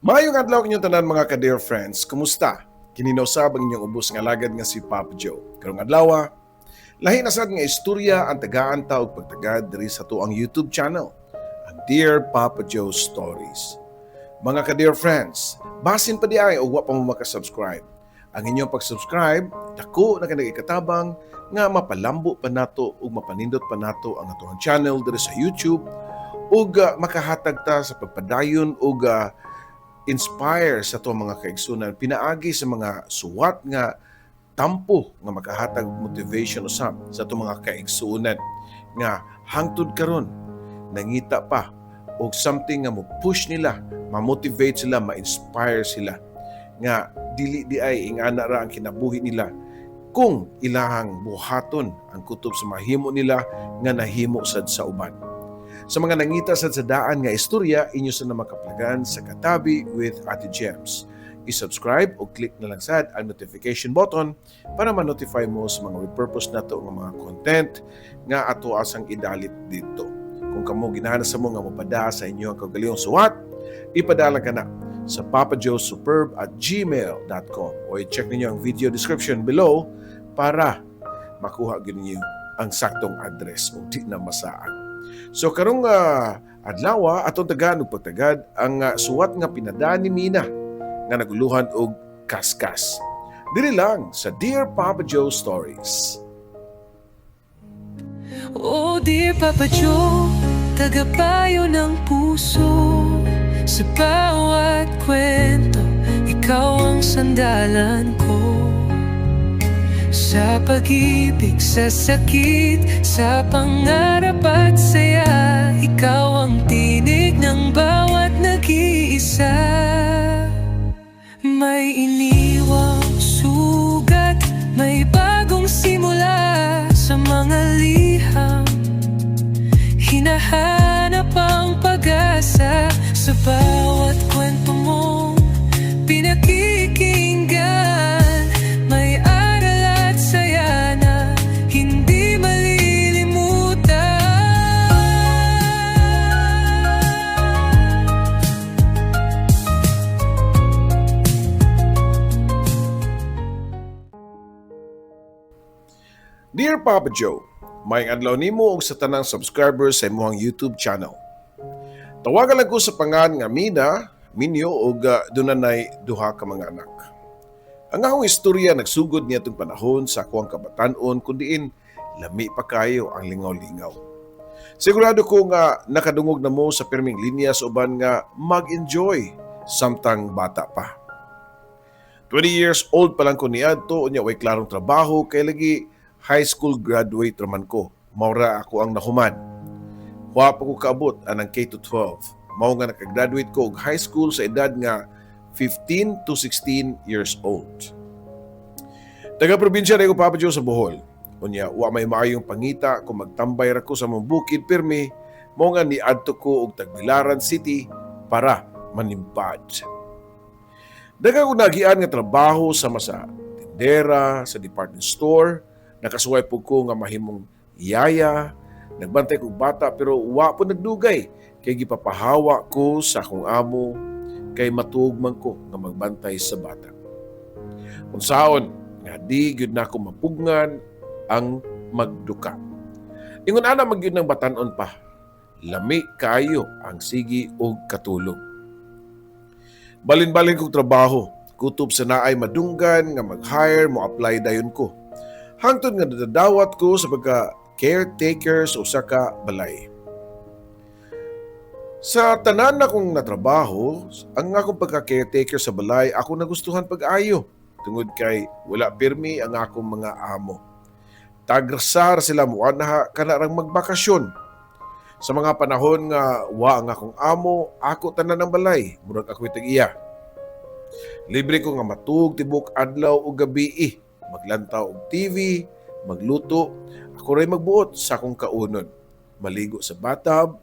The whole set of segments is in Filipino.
Maayong adlaw kinyong tanan mga ka-dear friends. Kumusta? Kininusab ang inyong ubos nga lagad nga si Papa Joe. Karong adlaw, lahi na sad nga istorya ang tagaan ta og pagtagad diri sa tuang YouTube channel, ang Dear Papa Joe Stories. Mga ka-dear friends, basin pa di ay og wa pa mo maka-subscribe. Ang inyong pag-subscribe, dako na kanang ikatabang nga mapalambo pa nato ug mapanindot pa nato ang atuang channel diri sa YouTube ug makahatag ta sa pagpadayon ug inspire sa to mga kaigsunan, pinaagi sa mga suwat nga tampo nga makahatag motivation usab sa to mga kaigsunan nga hangtod karon nangita pa og something nga mo push nila, ma-motivate sila, ma-inspire sila nga dili di ay ingana ra ang kinabuhi nila kung ilahang buhaton ang kutob sa mahimo nila nga nahimo sad sa uban. Sa mga nangita sa daan nga istorya, inyo sa na makaplagan sa Katabi with Ate Gems. I-subscribe o click na lang sad ang notification button para ma-notify mo sa mga repurpose na to ng mga content nga ato asang idalit dito. Kung kamo ginahan sa mo nga mapada sa inyo ang kaugalingong suwat, ipadala ka na sa papajoesuperb@gmail.com o i-check ninyo ang video description below para makuha ninyo ang saktong address o di na masaan. So karong adlaw atong tagaan og pagtagad ang suwat nga pinadaan ni Mina nga naguluhan og kaskas. Dili lang sa Dear Papa Joe Stories. Oh dear Papa Joe, tagapayo ng puso. Sa bawat kwento, ikaw ang sandalan ko. Sa pag-ibig, sa sakit, sa pangarap at saya, ikaw ang tinig ng bawat nag-iisa. May iniwang sugat, may bagong simula sa mga liham. Hinahanap ang pag-asa sa bawat kwento mong pinakikinggan. May aral at saya na hindi malilimutan. Dear Papa Joe, may adlaw nimo og sa tanang subscribers sa imong YouTube channel. Tawagan lang ko sa pangan nga Mina, Minyo og dunanay duha ka mga anak. Ang akong istorya nagsugod niya itong panahon sa akong kabatanon kundiin lami pa kayo ang lingaw-lingaw. Sigurado ko nga nakadungog na mo sa pirming linya sa uban nga mag-enjoy samtang bata pa. 20 years old pa lang ko niadto unya way klarong trabaho kay lagi high school graduate raman ko. Maura ako ang nahuman. Wa pa ko kaabot anang K-12. Mao nga nakagraduate ko og high school sa edad nga 15 to 16 years old. Taga-probinsya rin ko Papa Joe sa Bohol. Unya, wa may maayong pangita kung magtambay ra ko sa mong bukid pirmi, mao nga niadto ko og Tagbilaran City para manimpad. Daga ko nagian nga trabaho sama sa tindera, sa department store, nakasuway po ko nga mahimong yaya, nagbantay kong bata pero wa po nagdugay kay gipapahawa ko sa akong amo kay matugman ko nga magbantay sa bata. Unsaon nga di gyud nako mapugngan ang magduka. Ingon ana magyud ng batan-on pa. Lami kaayo ang sigi og katulog. Balin-balin kong trabaho, kutob sa naay madunggan nga mag-hire mo apply dayon ko. Hangtod nga dadawat ko sa pagka caretaker sa usa ka balay. Sa tanan na kong natrabaho, ang akong pagka-caretaker sa balay, ako nagustuhan pag-ayo. Tungod kay wala pirmi ang akong mga amo. Tagrasar sila mo na kanarang magbakasyon. Sa mga panahon nga wa ang akong amo, ako tanan ng balay, murag ako'y tag-iya. Libre ko nga matug tibok adlaw o gabi maglantaw og TV, magluto, ako ray magbuot sa akong kaunon. Maligo sa bathtub,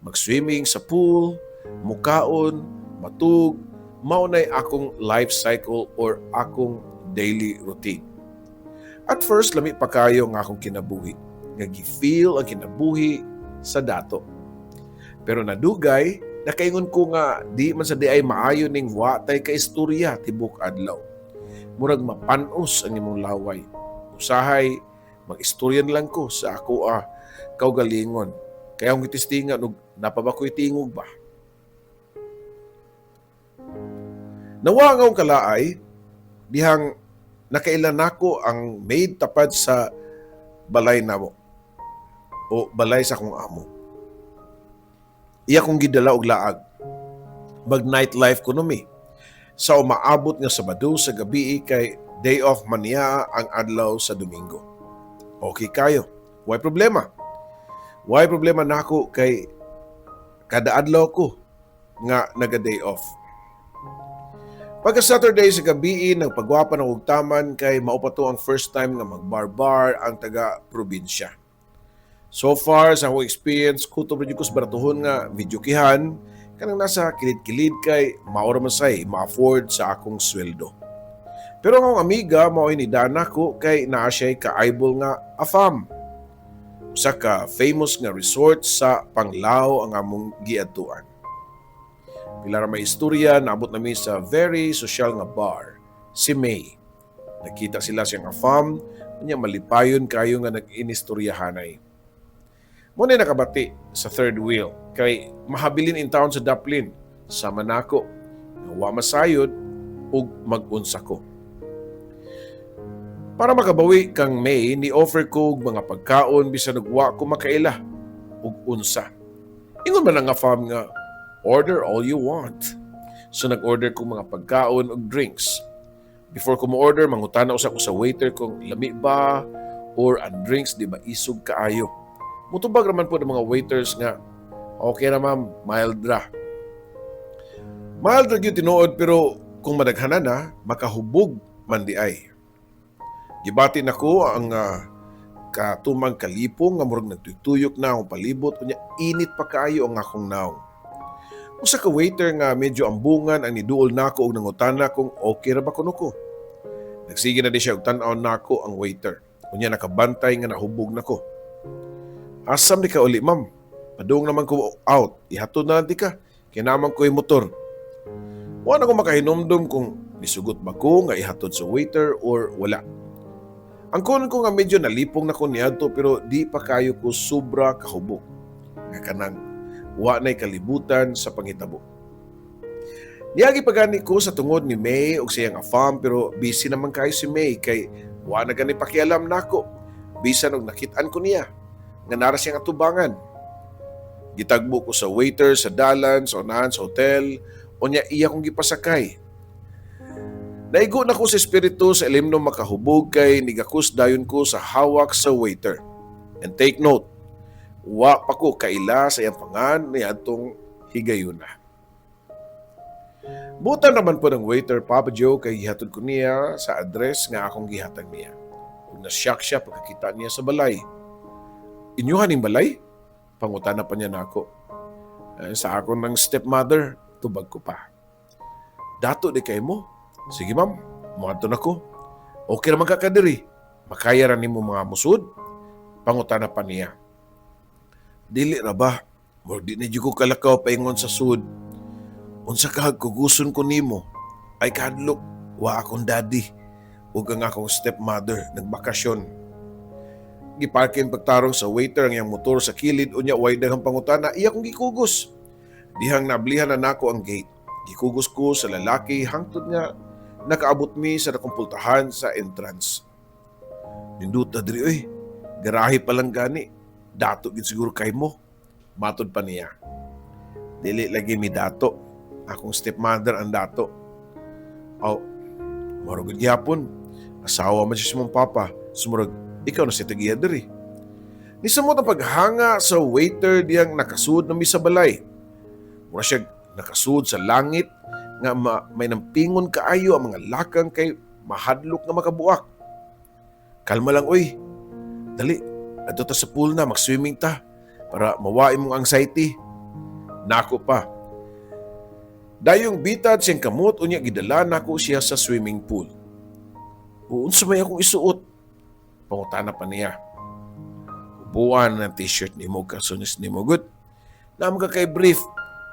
mag-swimming sa pool, mukaon, matug, maunay akong life cycle or akong daily routine. At first, lami pa kayo nga akong kinabuhi. Nga gi-feel ang kinabuhi sa dato. Pero nadugay, Nakaingon ko nga di man sa di ay maayo ning wa tay ka istorya tibok adlaw. Murag mapanos ang imong laway. Usahay mag-istoryan lang ko sa ako kaugalingon. Kaya akong itistingan og napabakoy tingog ba. Nawa nga akong kalaay dihang nakailan nako ang maid tapad sa balay namo o balay sa akong amo. Iya kong gidala og laag. Mag nightlife ko mi. Sa umaabot nga Sabado sa gabi kay day off man niya ang adlaw sa Domingo. Okay kayo. Why problema? Why problema nako kay kada adlaw ko nga naga-day off. Pagka Saturday sa gabi nagpagwapa ng ugtaman kay maupato ang first time nga magbarbar ang taga-probinsya. So far, sa akong experience, kuto rin ko sa baratuhon nga videokihan, kanang nasa kilid-kilid kay maura masay, ma-afford sa akong sweldo. Pero ang akong amiga, mao'y ni Dana ko kay naa siya'y ka-eyeball nga afam. Usa ka famous nga resort sa Panglao ang among giadtuan. Pila ra may istorya, naabot nami sa very social nga bar, si May. Nakita sila siyang afam, niya malipayon kayo nga nag-inistoryahanay. Muna nakabati sa third wheel kay mahabilin in town sa Daplin sa Manako. Wa masayod ug mag-unsa ko. Para makabawi kang May, ni-offer ko og mga pagkaon bisan ug wa ko makaila ug unsa. Ingon man nga fam nga order all you want. So nag-order ko mga pagkaon ug drinks. Before ko mo-order, mangutana usa ko sa waiter kung lami ba or ang drinks di ba isog kaayo. Mutubag naman po ng mga waiters nga, okay na ma'am, mild ra. Mild ra gyud tinuod pero kung madaghanan na, makahubog man di ay. Gibati nako ang katumang kalipong nga murag nagtuyok na akong palibot kunya init pa kaayo ang akong naong. Usa ka waiter nga medyo ambungan ang niduol nako og nangutana kung okay ra ba kuno ko. Nagsige na di siya og tan-aw nako ang waiter. Kunya nakabantay nga nahubog nako. Asam di ka uli, ma'am. Padung naman ko out. Ihatod na lang di ka. Kinaman ko yung motor. Wala ko makahinumdum kung nisugot ba ko nga ihatod sa waiter or wala. Ang kunin ko nga medyo nalipong na ko niadto pero di pa kayo ko sobra kahubog. Nga kanang wa na'y kalibutan sa pangitabo. Niyagi pagani ko sa tungod ni May o siyang afam pero busy naman kayo si May kay wa na gani pakialam nako. Bisan og nakitaan ko niya nga nara siyang atubangan. Gitagbo ko sa waiter, sa dalan, sa unahan, sa hotel, o niya iya kong gipasakay. Naigo na ko sa espiritu sa ilimnom makahubog kay nigakus dayon ko sa hawak sa waiter. And take note, wa pa ko kaila sa iyang pangan ni atong higayuna. Butan naman po ng waiter, Papa Joe, kay gihatod ko niya sa address nga akong gihatag niya. Kung na-shock siya pagkakita niya sa balay. Inyuhan yung balay? Pangutana pa niya na ako. Sa ako ng stepmother, tubag ko pa. Dato di kay mo? Sige ma'am, muadto na ko. Okay naman ka kadiri. Makaya rin mo mga musud? Pangutana pa niya. Dili ra ba? Mor di na ko kalakaw paingon sa sud. Unsa ka kuguson ko nimo? Ay kadlok, wa akong daddy. Ug ang akong stepmother nagbakasyon. Giparkin pagtarong sa waiter ang iyang motor sa kilid unya way daghang pangutana iya kong gikugos. Dihang nablihan na nako ang gate. Gikugos ko sa lalaki hangtod nga nakaabot mi sa nakumpultahan sa entrance. Ninduta diri oy. Garahe pa lang gani. Dato gid siguro kay mo. Matod pa niya. Dili lagi mi dato. Akong stepmother ang dato. Aw, marugod gyapon. Asawa man siya sa mong papa. Sumurag ikaw na si tagiya diri. Nisamot ang paghanga sa waiter diyang nakasud na mi sa balay. Mura siya nakasud sa langit nga may nampingon kaayo ang mga lakang kay mahadlok nga makabuak. Kalma lang uy. Dali, adto ta sa pool na mag-swimming ta para mawain mong anxiety. Nako pa. Dayong bitad siyang kamot unya gidala nako siya sa swimming pool. Unsa may akong isuot? Pangutana pa niya. Ubuan ng t-shirt ni mo, kasunis ni mo. Good. Naman ka kay brief.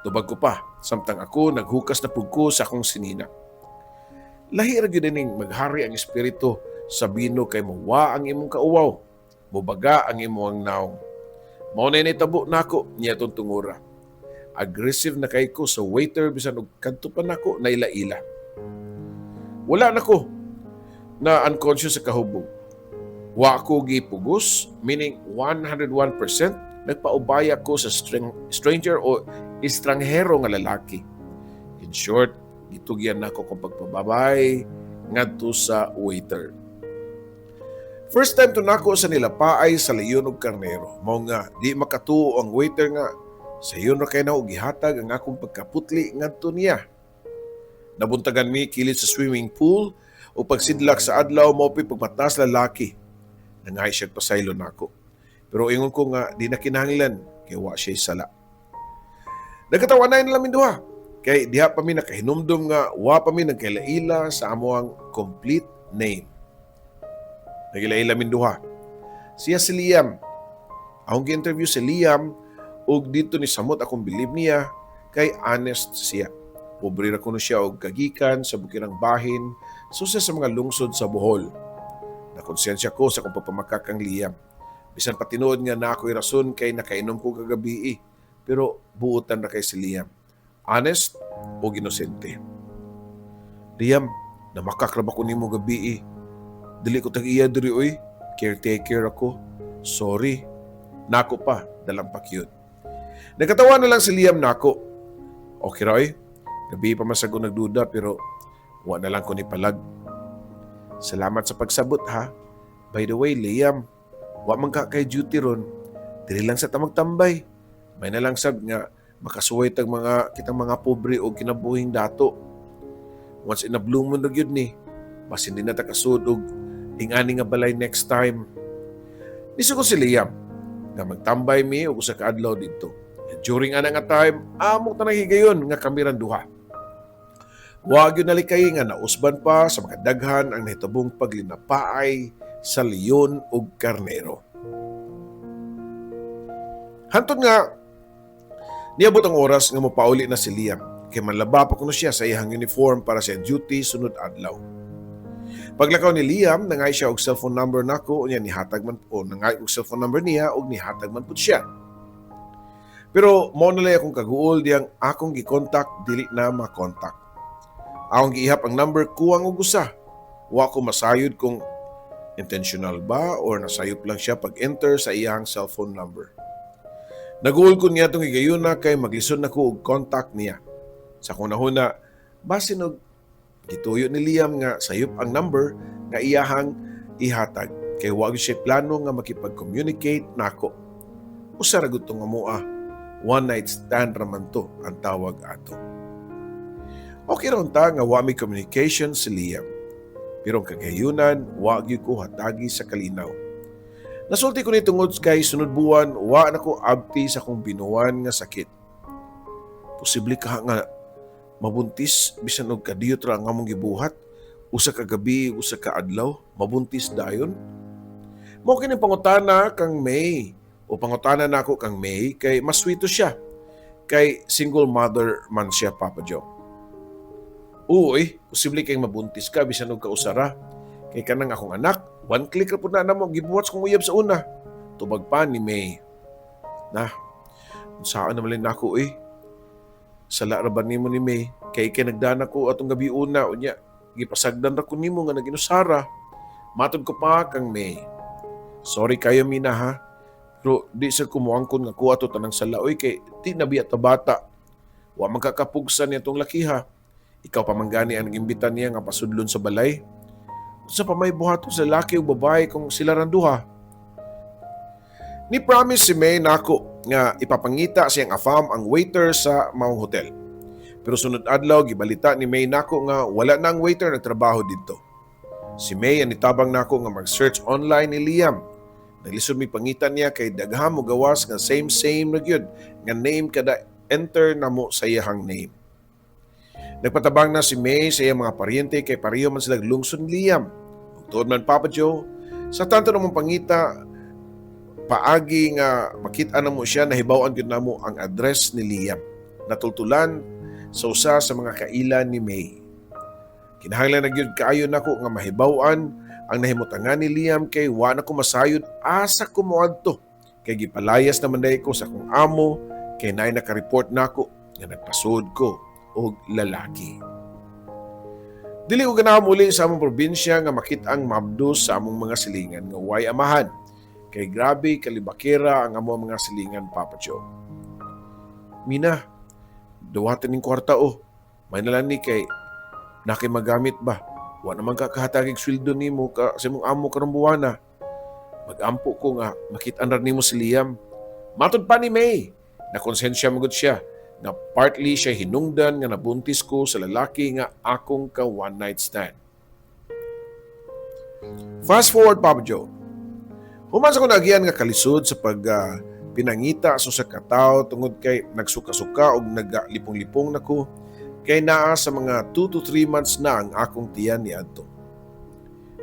Tubag ko pa, samtang ako naghukas na pug ko sa akong sinina. Lahi ra gyud ning maghari ang espiritu sa bino kay mowa ang imong kauwaw. Mubaga ang imong naong. Mao na nitabo nako niya tong tungura. Aggressive na kay ko sa waiter bisan og kadto pa nako naila-ila. Wala nako na unconscious sa kahubog. Wa ko gipugos, meaning 101% nagpaubaya ko sa stranger o estranghero nga lalaki. In short, gitugyan nako kung pagpababay ngadto sa waiter. First time to nako sa nilapaay sa leyon og karnero. Mao nga di makatuo ang waiter nga sayon ra kay na og gihatag ang akong pagkaputli ngadto niya. Nabuntagan mi kilid sa swimming pool o pagsidlak sa adlaw mao pay pagmatas lalaki. Nangay siya pasaylo nako. Pero ingon ko nga di na kinahanglan kay wa siya sala. Nagkatawanan na lamin duha. Kay diha pa mi nakahinumdum nga wa pa mi nagkaila sa amoang complete name. Nagilaila min duha. Siya si Liam. Akong gi-interview si Liam ug dito ni samot akong bilib niya kay honest siya. Pobre ra kuno siya og kagikan sa bukirang bahin susa sa mga lungsod sa Bohol. Nakonsensya ko sa kung papamakak ang Liam. Bisan pa tinuod nga na ako'y rason kay nakainom ko kagabi pero buutan na kay si Liam. Honest o inosente. Liam, namakak ra ba ko nimo gabi Dili ko tag-iya diri oy. Caretaker ako. Sorry. Nako pa, dalampak yun. Nagkatawa na lang si Liam nako. Okay ra oy. Gabi pa masago nagduda pero wa na lang ko ni palag. Salamat sa pagsabot ha. By the way, Liam, wa man ka kay duty ron. Dili lang sa tamagtambay. May na lang sab nga makasuway tag kitang mga pobre o kinabuhing dato. Once in a blue moon na gyud ni. Bas hindi na ta kasud og ingani nga balay next time. Niso ko si Liam nga magtambay mi og usa ka adlaw didto. And during ana nga time, amok ta higayon nga kamiran duha. Wa gyud nalikay nga nausban pa sa makadaghan ang nahitubong paglinapaay sa leyon ug karnero. Hantod nga niabot ang oras nga mopauli na si Liam kay manlaba pa kuno siya sa iyang uniform para sa duty sunod adlaw. Paglakaw ni Liam, nangay siya og cellphone number nako, unya nihatag man o nangay og cellphone number niya og nihatag man pud siya. Pero mao na lay akong kaguol diyang akong gi-contact dili na ma-contact. Akong giihap ang number kuwang og usa. Wa ko masayod kung intentional ba or nasayop lang siya pag-enter sa iyang cellphone number. Naguol ko niya itong higayuna kay maglisod na ko og contact niya. Sa kunahuna, basin og gituyo ni Liam nga sayop ang number nga iyahang ihatag kay wag siya plano nga makipag-communicate nako. Usa ra gud tong amoa, one night stand raman to ang tawag ato. Okay ron ta nga wa may communication si Liam. Pero ang kagayunan, wag gyud ko hatagi sa kalinaw. Nasulti ko ni tungod kay sunod buwan, wa na ko abti sa kong binuwan nga sakit. Posible ka nga mabuntis bisan og kadiyot ra ang among gibuhat, usa ka gabi, usa ka adlaw, mabuntis dayon. Mao kini pangutana kang May o pangutana nako kang May kay mas sweeto siya. Kay single mother man siya, Papa Joe. Uy, posible kay mabuntis ka bisan og kausara. Kay kanang akong anak, one click ra pud na namo gibuhat kong uyab sa una. Tubag pa ni May. Na, saan naman nako Sala ra ba nimo ni May? Kay nagdana ko atong gabi una unya. Gipasagdan ra ko nimo nga naginusara. Matod ko pa kang May. Sorry kayo mina ha. Pero di sa kumuangkon nga ko ato tanang sala kay di nabiya ta bata. Wa man kakapugsan niya tong lakiha. Ikaw pa manggani ang imbitan niya nga pasudlon sa balay. Sa pa may buhaton sa laki o babae kung sila randuha. Ni promise si May nako nga ipapangita siyang afam ang waiter sa maong hotel. Pero sunod adlaw gibalita ni May nako nga wala na ang waiter nagtrabaho didto. Si May ang nitabang nako nga mag-search online ni Liam. Naglisod mi pangitan niya kay daghang mo gawas nga same na gyud nga name kada enter na mo sa iyang name. Nagpatabang na si May sa iyang mga paryente kay pareho man sila lungsod ni Liam. Ug tuod man Papa Joe, sa tanto namong pangita paagi nga makita na mo siya, nahibawan gyud namo ang address ni Liam. natultulan sa usa sa mga kailan ni May. Kinahanglan na gyud kaayo nako nga mahibaw-an ang nahimutangan ni Liam kay wa na ko masayod asa ko moadto kay gipalayas naman day ko sa akong amo kay naay naka-report nako nga nagpasud ko og lalaki. Dili ko ganahan muli sa among probinsya nga makit-ang mabdos sa among mga silingan nga way amahan kay grabe kalibakera ang among mga silingan, Papa Joe. Mina, duwatan ning kwarta may nalan ni kay nakay magamit ba? Wa naman ka kahatagig sweldo nimo ka sa imong amo karong buwana. Magampo ko nga makit-an ra nimo si Liam. Matud pa ni May, nakonsensya magud siya nga partly siya hinungdan nga nabuntis ko sa lalaki nga akong ka one night stand. Fast forward, Papa Joe. Human sa ko nagiyan nga kalisod sa pinangita sa usa ka tawo tungod kay nagsuka-suka og nagalipong-lipong nako kay naa sa mga 2 to 3 months na ang akong tiyan ni adto.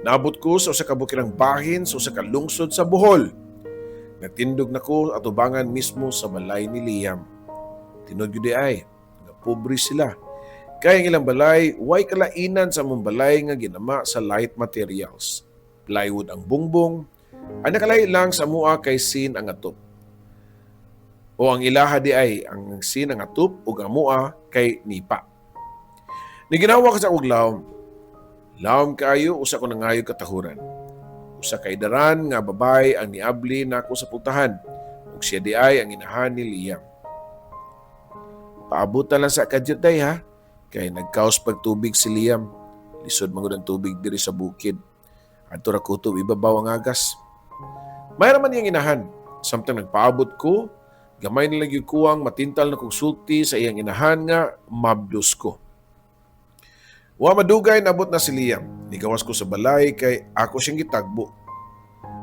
Naabot ko sa usa ka bukirang bahin sa usa ka lungsod sa Bohol. Nagtindog nako atubangan mismo sa balay ni Liam. Tinod gyud ay nga pobre sila. Kay ang ilang balay way kalainan sa among balay nga ginama sa light materials. Plywood ang bungbong, ang nakalay lang sa mua kay sin ang atop. O ang ilaha di ay ang sin ang atop ug ang mua kay nipa. Ni ginawa ka sa uglaw, lawom kaayo usa ko nangayo katahuran. Usa kay daran nga babay ang niabli nako sa putahan ug siya di ay ang inahan ni Liam. Paabutan lang sa kadyot day ha, kay nagkaos pagtubig si Liam. Lisod magud ang tubig diri sa bukid. Adto ra kutob ibabaw ang agas. May raman iyang inahan, samtang nagpaabot ko, gamay nila gyud kuwang matintal na kong sulti sa iyang inahan nga mabdos ko. Wa madugay nabot na si Liam. Nigawas ko sa balay kay ako siyang gitagbo.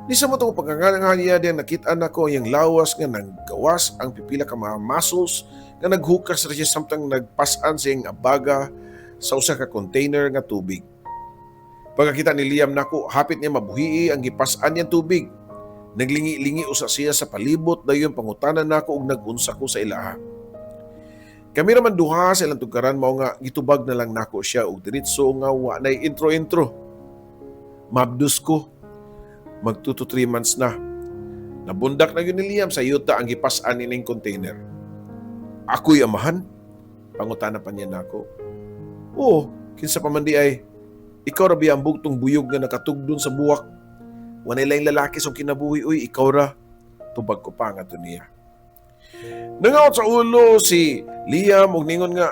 Di sa mo itong pagkangangan niya diyan nakita-an ako yung lawas nga naggawas ang pipila ka mga muscles nga naghukas ra siya samtang nagpasan sa iyang abaga sa usa ka container nga tubig. Pagkakita ni Liam nako, hapit niya mabuhii ang gipasan niyang tubig. Naglingi-lingi usa siya sa palibot dayon pangutanan nako ug nagunsa ko sa ilaha. Kami naman duha sa ilang tugkaran mao nga gitubag na lang nako siya og diretso nga wa nay intro-intro. Mabdos ko. Mag 2 to 3 months na. Nabundak na yun ni Liam sa yuta ang gipas-an ining container. Ako'y amahan? Pangutana pa niya nako. Oo, kinsa pa man di ay ikaw ra biya ang bugtong buyog nga nakatugdon sa buwak. Wanay laing lalaki sa kinabuhi, uy, ikaw ra. Tubag ko pa nga to niya. Nangaot sa ulo si Liam og ningon nga,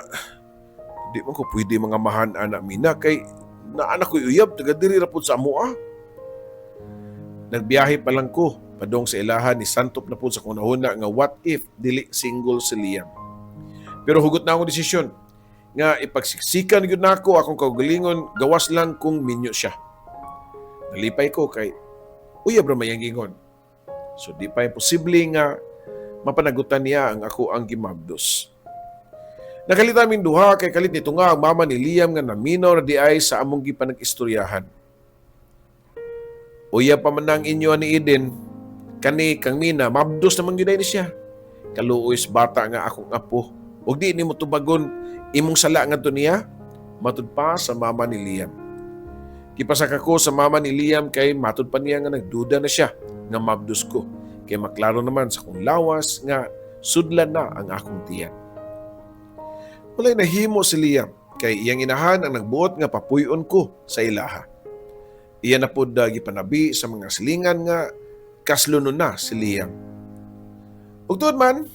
di mo ko pwede mga mahan anak mina kay naanak ko uyab taga diri ra pud sa amoa. Nagbiyahe pa lang ko padong sa ilahan ni santop na pud sa kunahuna nga what if dili single si Liam. Pero hugot na akong desisyon nga ipagsiksikan gyud nako akong kaugalingon gawas lang kung minyo siya. Nalipay ko kay uyab ra mayang gingon. So di pa imposible nga mapanagutan niya ang ako ang gimabdos. Nakalita min duha kay kalit nito nga ang mama ni Liam nga naminaw na di ay sa among gipanag-istoryahan. Uya pa man ang inyo ni Eden, kani kang mina, mabdos naman yun ni siya. Kaluoys bata nga akong apo. Ug di ni mo tubagon imong sala nga to niya, matud pa sa mama ni Liam. Kipasak ako sa mama ni Liam kay matud pa niya nga nagduda na siya nga mabdos ko. Kay maklaro naman sa kong lawas nga sudlan na ang akong tiyan. Walay nahimo si Liam kay iyang inahan ang nagbuot nga papuyon ko sa ilaha. Iyan na po gipanabi sa mga silingan nga kaslunon na si Liam. Ug tuod man,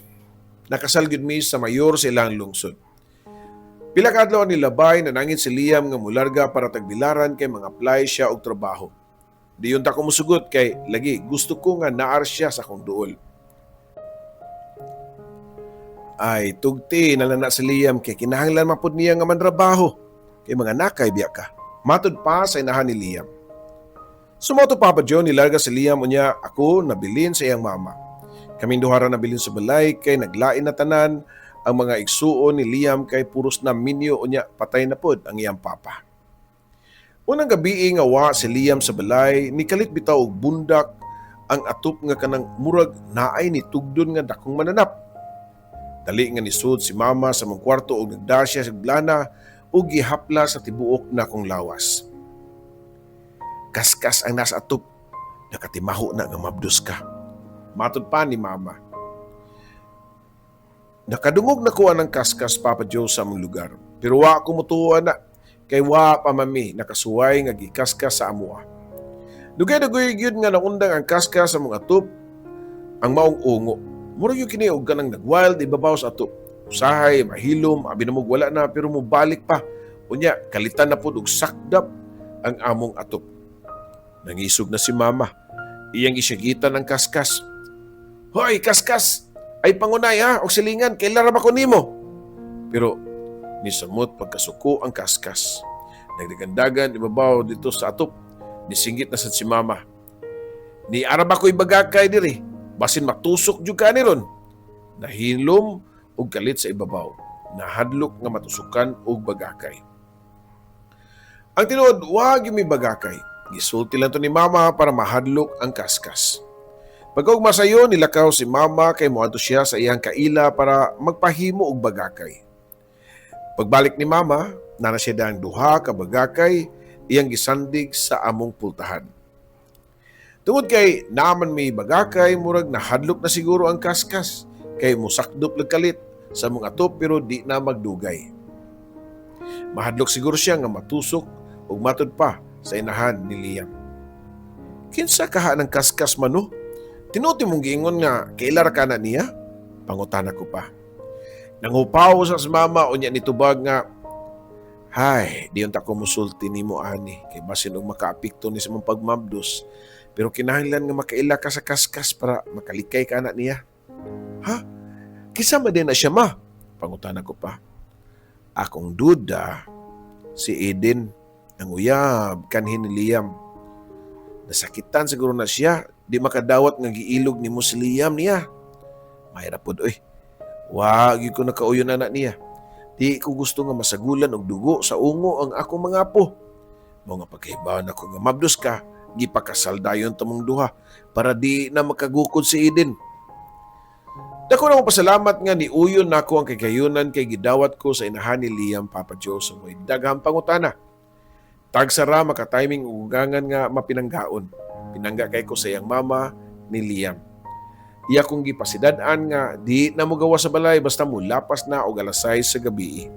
nakasal gyud mi sa mayor sa ilang lungsod. Pila ka adlaw ni labay na nangit si Liam nga mularga para tagbilaran kay mga apply siya og trabaho. Diyon ta ko musugot kay lagi gusto ko nga naar siya sa akong duol. Ay tugti nalana si Liam kay kinahanglan mapud niya nga manrabaho kay mga nakay biya ka. Matud pa sa inahan ni Liam. Sumoto Papa Joe nilarga si Liam unya ako nabilin sa iyang mama. Kaming duha ra nabilin sa balay kay naglain na tanan ang mga igsuon ni Liam kay puros na minyo unya patay na pod ang iyang papa. Unang gabi nga wa si Liam sa balay, nikalit bitaw og bundak ang atop nga kanang murag naay ni tugdon nga dakong mananap. Dali nga nisud si mama sa mong kwarto ug nagdasya sa blana ug gihapla sa tibuok na kong lawas. Kaskas ang nasa atop, nakatimaho na nga mabdos ka. Matod pa ni mama. Nakadungog na ko ang kaskas, Papa Joe, sa among lugar. Pero wa ko mutuwa na, kay wa pa mami nakasuway nga gikaskas sa amuha. Dugay-dugay gyud nga naundang ang kaskas sa mga atop, ang maong ungo. Mura yung kini og kanang nagwild ibabaw sa atop. Usahay, mahilom, abi na wala na pero mubalik pa. Unya, kalitan na pud og sakdap ang among atop. Nangisog na si mama. Iyang isyagitan ang kaskas. Hoy, kaskas! Ay pangunay ha, og silingan, kailan ra ko nimo? Pero nisamot pagkasuko ang kaskas. Nagdagandagan ibabaw dito sa atop. Nisinggit na sad si mama. Ni araba ko'y bagakay diri. Basin matusok jud ka ni ron. Nahilom og galit sa ibabaw. Nahadlok nga matusukan og bagakay. Ang tinuod, wag yung may bagakay. Gisulti lang to ni mama para mahadlok ang kaskas. Pagkaog masayo, nilakaw si mama kay moadto siya sa iyang kaila para magpahimo og bagakay. Pagbalik ni mama, nana siya dang duha ka bagakay iyang gisandig sa among pultahan. Tungod kay naman may bagakay, murag nahadlok na siguro ang kaskas kay musakdop kalit sa mga atop pero di na magdugay. Mahadlok siguro siya nga matusok ug matod pa sa inahan ni Liam. Kinsa kaha ng kaskas mano? Tinuti mong giingon nga kailar ka na niya? Pangutana ko pa. Nangupaw sa mama o niya nitubag nga, hay, di yung tako musulti ni mo ani, kay basin og makaapikto ni sa mong pagmabdos, pero kinahanglan nga makaila ka sa kaskas para makalikay ka na niya. Ha? Kisama din na siya ma? Pangutana ko pa. Akong duda, si Eden, ang uyab, kanhin ni Liam. Nasakitan siguro na siya, di makadawat nga giilog ni mo si Liam niya. Mahirap po, oy. Wag ko nakauyon na niya. Di ko gusto nga masagulan og dugo sa ungo ang akong mga apo. Mga pagkaibahan ako nga mabdos ka, gipakasal dayon tamong duha para di na makagukod si Eden. Dako na pasalamat nga ni uyon nako ang kagayunan kay gidawat ko sa inahan ni Liam, Papa Joe, sa mo'y daghang pangutana. Tagsara maka-timing ugangan nga mapinanggaon. Pinangga kay ko sa iyang mama ni Liam. Iya kong gipasidadan nga di na mo gawa sa balay basta mo lapas na og alas 6 sa gabi.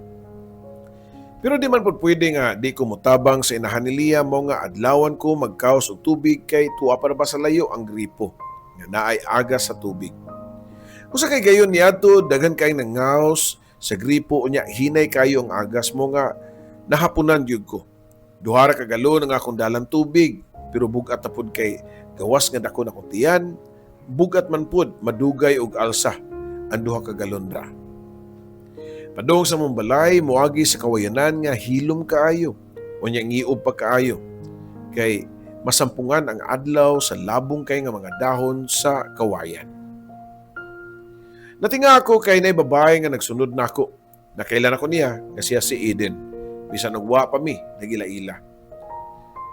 Pero di man po pwede nga di ko mutabang sa inahan ni Liam mo nga adlawan ko magkaos og tubig kay tuwa para ba sa layo ang gripo nga naay agas sa tubig. Usa kay gayon niadto daghan kay nangaos sa gripo unya hinay kayo ang agas mo nga nahapunan gyud ko. Duha ra ka galon ang akong dalang tubig pero bugat na pud kay gawas nga dako na kong tiyan, bugat man pud madugay og alsa ang duha ka galon ra. Padung sa mong balay, muagi sa kawayanan nga hilom kaayo o niya ngiob pa kaayo. Kay masampungan ang adlaw sa labong kay nga mga dahon sa kawayan. Natinga ako kay nay babae nga nagsunod na ako. Nakailan ako niya nga siya si Eden. Bisan nagwa pa mi, nagila-ila.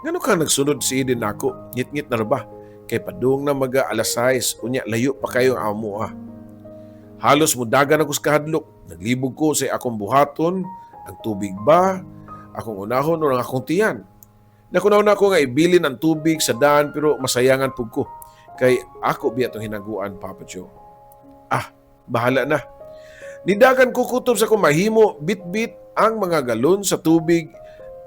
Ngano ka nagsunod si Eden nako? Ngit-ngit na ba? Kay padung na maga alas 6, unya layo pa kayo ang amo ha. Halos mudagan ako sa kahadlok. Naglibog ko sa akong buhaton, ang tubig ba, akong unahon o ang akong tiyan. Nakunaw na ako nga ibilin ang tubig sa daan pero masayangan po ko. Kay ako biya itong hinaguan, Papa Joe. Bahala na. Nidagan ko kutob sa kong mahimo, bit-bit ang mga galon sa tubig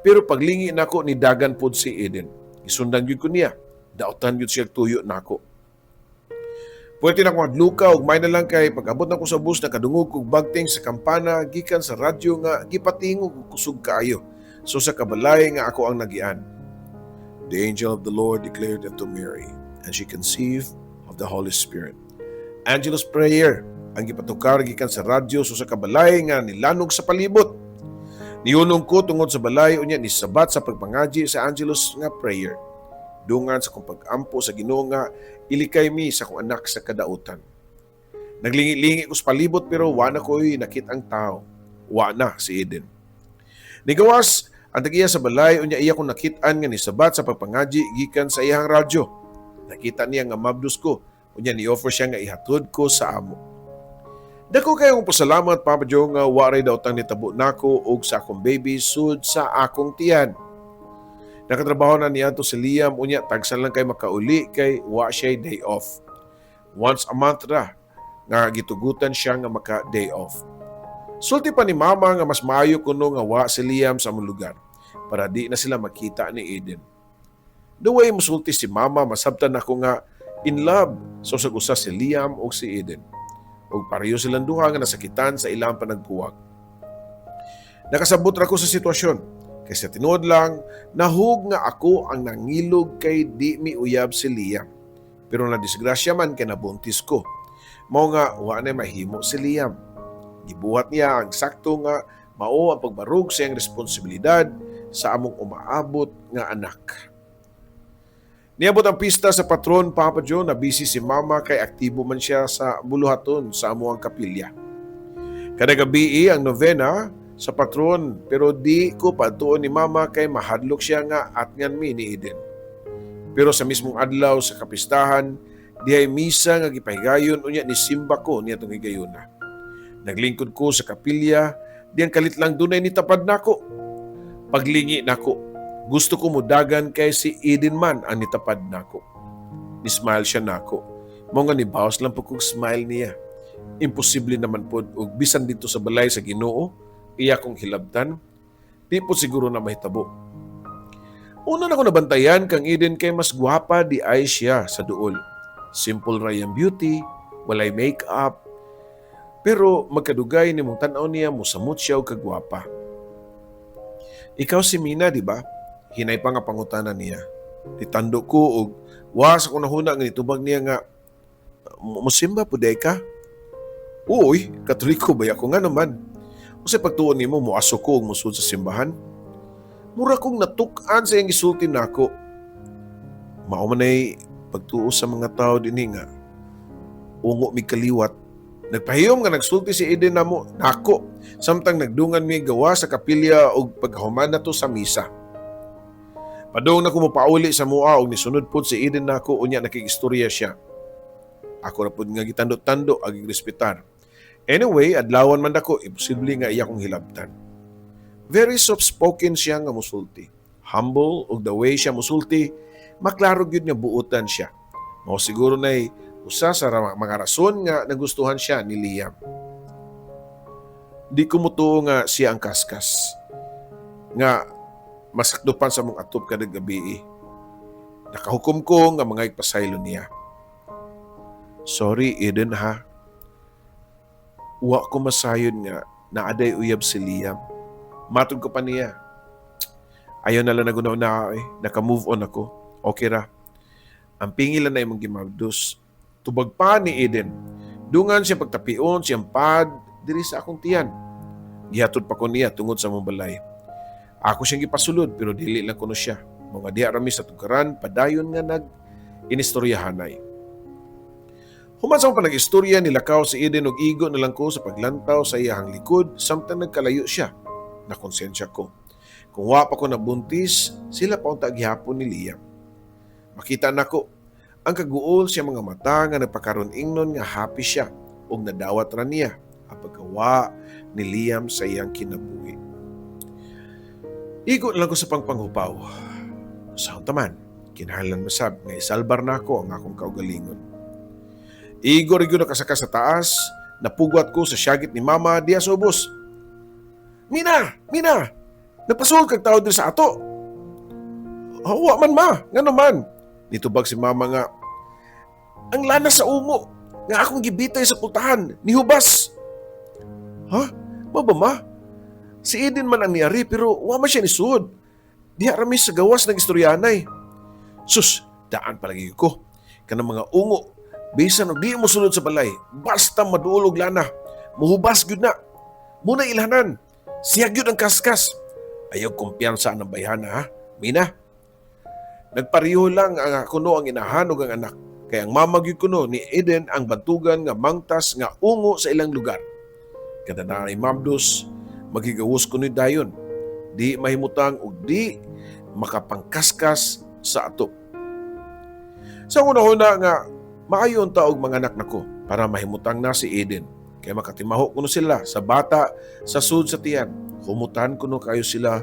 pero paglingi na ako, nidagan po si Eden. Isundan yun ko niya. Dautan yun siya tuyo na ako. Pwede na akong adluka ug may na lang kay pag-abot na ko sa bus nakadungog kog bagting sa kampana gikan sa radyo nga gipatingog og kusog kaayo. So sa kabalay nga ako ang nagian. The angel of the Lord declared unto Mary, and she conceived of the Holy Spirit. Angelus prayer ang gipatukar gikan sa radyo so sa kabalay nga nilanog sa palibot. Niunong ko tungod sa balay unya ni sabat sa pagpangaji sa Angelus nga prayer. Dungan sa kong pag-ampo sa Ginoo nga ilikay mi sa kong anak sa kadautan. Naglingi-lingi ko sa palibot pero wala ko'y nakit ang tao. Wala si Eden. Nigawas ang tagiya sa balay unya iya kong nakitaan nga ni sabat sa pagpangaji gikan sa iyang radyo. Nakita niya nga mabdus ko unya ni offer siya nga ihatod ko sa amo. Dako kayong pasalamat, Papa Joe, nga waray daw tang nitabo nako og sa akong baby sud sa akong tiyan. Nakatrabaho na niya to si Liam, unya tagsan lang kay makauli kay wa siya day off. Once a month ra nga gitugutan siya nga maka-day off. Sulti pa ni Mama nga mas maayo kuno nga wa si Liam sa among lugar para di na sila makita ni Eden. The way musulti si Mama, masabtan ako nga in love so usag-usa si Liam o si Eden. Ug pareho silang duha nga nasakitan sa ilang panagbuwag. Nakasabot ra ko sa sitwasyon kay sa tinuod lang nahug nga ako ang nangilog kay di mi uyab si Liam. Pero na disgrasya man kay nabuntis ko. Mao nga wa na mahimo si Liam. Gibuhat niya ang sakto nga mao ang pagbarug sa iyang responsibilidad sa among umaabot nga anak. Niabot ang pista sa patron, Papa Joe, na busy si Mama kay aktibo man siya sa buluhaton sa amuang kapilya. Kada gabi ang novena sa patron pero di ko patuon ni Mama kay mahadlok siya nga atngan mi ni Eden. Pero sa mismong adlaw sa kapistahan, dihay misa nga gipahigayon unya ni simba ko niya tong higayuna. Naglingkod ko sa kapilya, diyan kalit lang dunay nitapad nako. Paglingi nako, gusto ko mudagan kay si Eden man ang nitapad nako. Ni-smile siya nako. Mao nga nibawas lang po kong smile niya. Imposible naman po og bisan dito sa balay sa Ginoo, iya kong hilabtan. Di po siguro na mahitabo. Una na ko nabantayan kang Eden kay mas gwapa di ay siya sa duol. Simple ra yang beauty, walay make-up. Pero magkadugay ni mong tanaw niya musamot siya og kagwapa. Ikaw si Mina, di ba? Hinay pa nga pangutanan niya. Itando ko og wa sa kunahuna nga nitubag niya nga musimba po day ka? Uy, Katoliko ba ako nga naman? Kasi pagtuon nimo muaso ko og musud sa simbahan. Mura kong natuk-an sa iyang isulti nako. Mao man ay pagtuo sa mga tao dinhi nga ungo mi kaliwat. Nagpahiyom nga nagsulti si Eden namo nako samtang nagdungan mi gawa sa kapilya og paghuman nato sa misa. Padung na ko mopauli sa mua og nisunod pod si Eden nako unya nakigistorya siya. Ako ra pod nga gitando-tando ag respetar. Anyway, adlawan man dako imposible nga iya kong hilabtan. Very soft-spoken siya nga musulti. Humble og the way siya musulti, maklaro gyud nga buotan siya. Mao siguro nay usa sa mga rason nga nagustuhan siya ni Liam. Di ko mutuo nga siya ang kaskas. Nga masakdupan sa mong atop kada gabi. Nakahukom ko nga mga ipasaylo niya. Sorry, Eden ha. Wa ko masayon nga naaday uyab si Liam. Matod ko pa niya. Ayaw na lang nagunaw na naka-move on ako. Okay ra. Ang pingilan na imong gimabdos. Tubag pa ni Eden. Dungan siya pagtapion, siyang pad, diri sa akong tiyan. Gihatod pa ko niya tungod sa mong balay. Ako siyang gipasulod pero dili lang kuno siya. Mga diha rami sa tugaran, padayon nga inistoryahanay. Human sa akong panag-istorya, nilakaw si Eden og igo na lang ko sa paglantaw sa iyahang likod samtang nagkalayo siya. Nakonsensya ko. Kung wa pa ko nabuntis, sila pa ang taghihapon ni Liam. Makita nako ang kaguol siya mga mata nga nagpakaron ingnon nga happy siya og nadawat ra niya ang paggawa ni Liam sa iyang kinabuhi. Igo lang ko sa pangpanghupaw. Sa taman, kinahanglan masab nga isalbar na ako ang akong kaugalingon. Igo rin na kasaka sa taas, napugwat ko sa syagit ni Mama diya sa ubos. Mina! Mina! Napasul kag tao din sa ato. Hawa man ma, nga naman. Nitubag si Mama nga, ang lana sa ungo, nga akong gibitay sa pultahan, ni Hubas. Ha? Ba ma? Si Eden man ang niyari pero wa man siya ni Sud. Diha rami sa gawas ng istoryanay. Sus, daan palagi ko. Kanang mga ungo, bisan og di mo sulod sa balay, basta maduol og lana, muhubas gyud na. Muna ilhanan, siya gyud ang kaskas. Ayaw kumpiyansa ng bayhana ha, Mina. Nagpariho lang ang kuno ang inahan ug ang anak. Kaya ang mamagyud kuno ni Eden ang bantugan nga mangtas nga ungo sa ilang lugar. Kada na ay mabdos, magigawos ko ni dayon. Di mahimutang ug di makapangkaskas sa ato. Sa una-una nga, maayon ta og mga anak nako para mahimutang na si Eden. Kaya makatimaho kuno sila sa bata sa sud sa tiyan. Humutan kuno kayo sila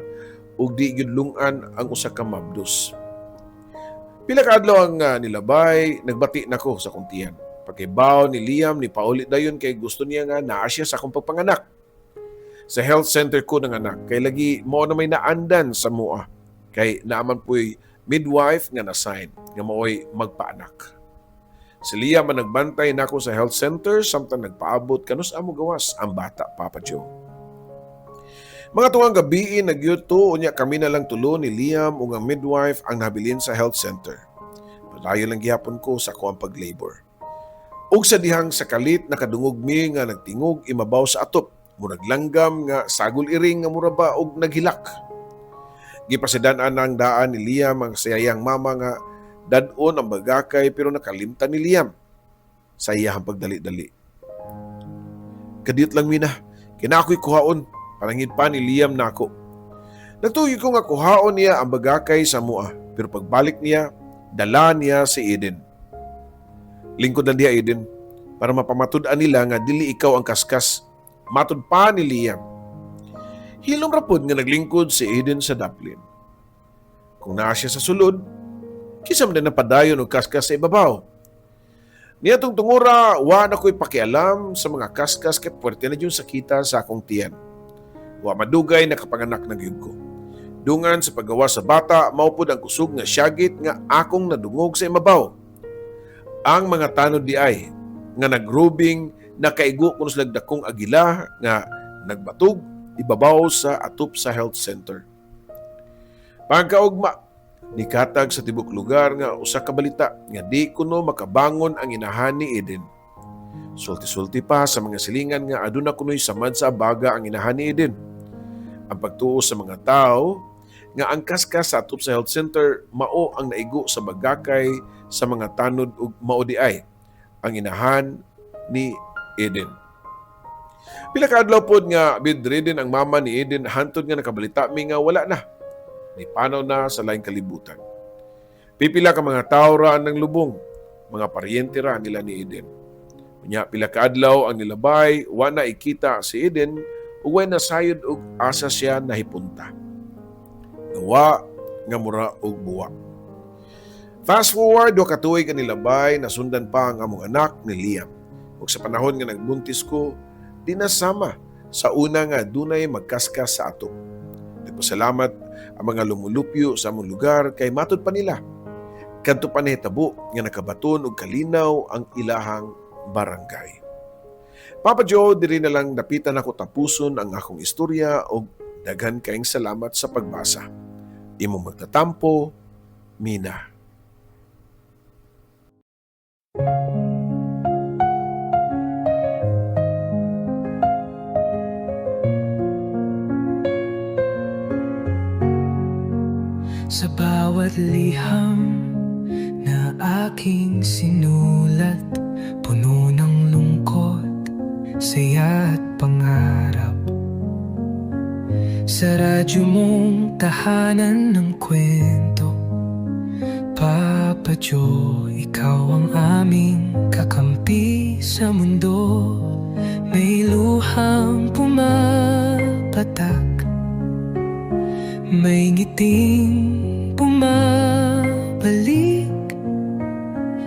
ug di gyud lungan ang usa ka mabdos. Pila ka adlaw ang nilabay, nagbati nako sa akong tiyan. Pagkibaw ni Liam ni paulit dayon kay gusto niya nga naa siya sa akong pagpanganak. Sa health center ko ng anak kay lagi mao na may naandan sa mua. Kay naaman po'y midwife nga na-sign nga mao'y magpaanak. Si Liam man nagbantay nako sa health center samtang nagpaabot kanus amo gawas ang bata, Papa Joe. Mga tuwang gabi nagyuto unya kami na lang tulo ni Liam ug ang midwife ang nabilin sa health center. Padayon lang gihapon ko sa kuang pag-labor. Ug sa dihang sakalit nakadungog mi nga nagtingog imabaw sa atop, murag langgam nga sagol iring nga muraba og naghilak. Gipasidan-an ang daan ni Liam ang sayang mama nga dadon ang bagakay pero nakalimtan ni Liam sa iyahang pagdali-dali. Kadiyot lang mina, kinakoy kuhaon, parangid pa ni Liam nako. Natuyo ko nga kuhaon niya ang bagakay sa mua, pero pagbalik niya, dala niya si Eden. Lingkod na diya Eden, para mapamatud-an nila nga dili ikaw ang kaskas. Matud pa ni Liam. Hilom rapod nga naglingkod si Eden sa daplin. Kung naa siya sa sulod, kisam na napadayon og kaskas sa ibabaw. Niya tong tungura, wa na ko'y pakialam sa mga kaskas kay puwerte na yung sakita sa akong tiyan. Wa madugay nakapanganak na gyud ko. Dungan sa paggawa sa bata, maupod ang kusog nga syagit nga akong nadungog sa imabaw. Ang mga tanod di ay, nga nagrubing, nakaigo kung sa lagdakong agila, nga nagbatog, ibabaw sa atop sa health center. Pagkaugma, nikatag sa tibok lugar nga usa ka balita nga di kuno makabangon ang inahan ni Eden. Sulti-sulti pa sa mga silingan nga aduna kuno'y samad sa baga ang inahan ni Eden. Ang pagtuo sa mga tao nga ang kaskas sa atop sa health center mao ang naigo sa bagakay sa mga tanod ug mao di ay ang inahan ni Eden. Pila ka adlaw pod nga bedridden ang mama ni Eden hantod nga nakabalita mi nga wala na. Ni panaw na sa laing kalibutan. Pipila ka mga tao ra ng lubong, mga paryente ra nila ni Eden. Unya pila ka adlaw ang nilabay, wa na ikita si Eden ug way nasayod og asa siya nahipunta. Gawa nga mura og buwa. Fast forward do katuig ang nilabay, nasundan pa ang among anak ni Liam. Ug sa panahon nga nagbuntis ko, di nasama sa una nga dunay magkaskas sa ato. Nagpasalamat ang mga lumulupyo sa among lugar kay matud pa nila. Kadto pa nahitabo nga nakabaton og kalinaw ang ilahang barangay. Papa Joe, diri na lang napitan ako tapuson ang akong istorya og daghan kaayong salamat sa pagbasa. Imong magtatampo, Mina. Sa bawat liham na aking sinulat, puno ng lungkot, saya at pangarap. Sa radyo mong tahanan ng kwento, Papa Joe, ikaw ang aming kakampi sa mundo. May luhang pumapatak, may ngiting bumabalik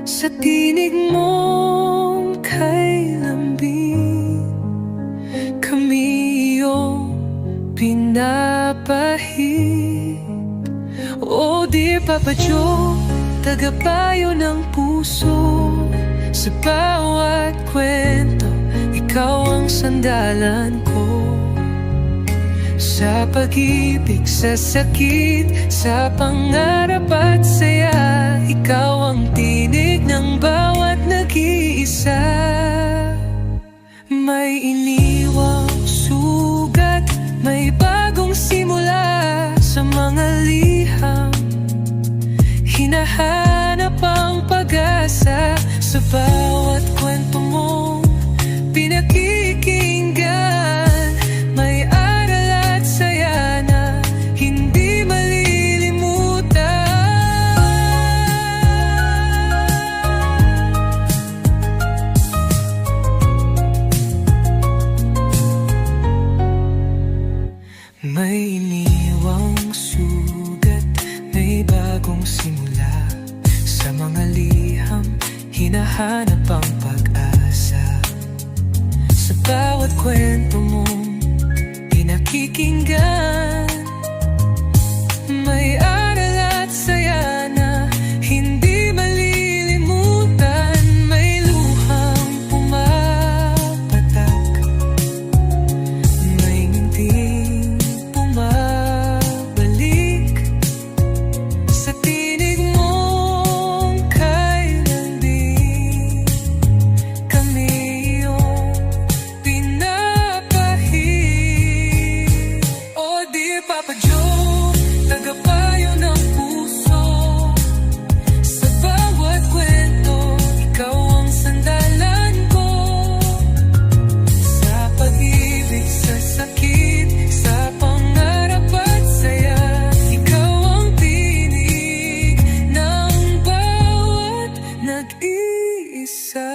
sa tinig mong kay lambing. Kami iyong pinapahid. O dear Papa Joe, tagapayo ng puso. Sa bawat kwento, ikaw ang sandalan ko. Sa pag-ibig, sa sakit, sa pangarap at saya, ikaw ang tinig ng bawat nag-iisa. May iniwang sugat, may bagong simula sa mga liham. Hinahanap ang pag-asa sa bawat kwento mong pinakikinggan. May aral at saya na hindi malilimutan. iniwang sugat, may bagong simula. Sa mga liham, hinahanap ang pag-asa. Sa bawat kwento mong pinakikinggan, may aral at saya na hindi malilimutan. May luhang pumapatak, may nginting bumabalik sa tinig mong kailan din kami iyong pinapahid. O dear Papa Joe, tagapayo ng puso. Sa bawat kwento, ikaw ang sandalan ko. Sa pag-ibig, sa sakit, sa pangarap at saya, ikaw ang tinig ng bawat nag-iisa.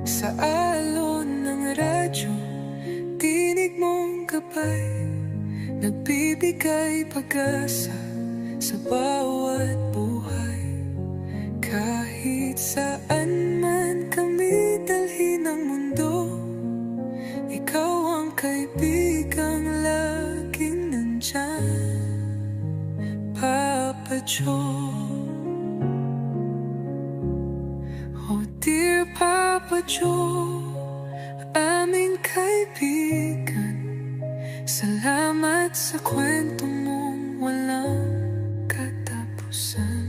Sa alon ng radyo, tinig mong gabay, nagbibigay pag-asa sa bawat buhay. Kahit saan man kami dalhin ng mundo, ikaw ang kaibigang laging nandyan, Papa Joe. Oh dear Papa Joe, aming kaibigan, salamat sa kwento mong walang katapusan.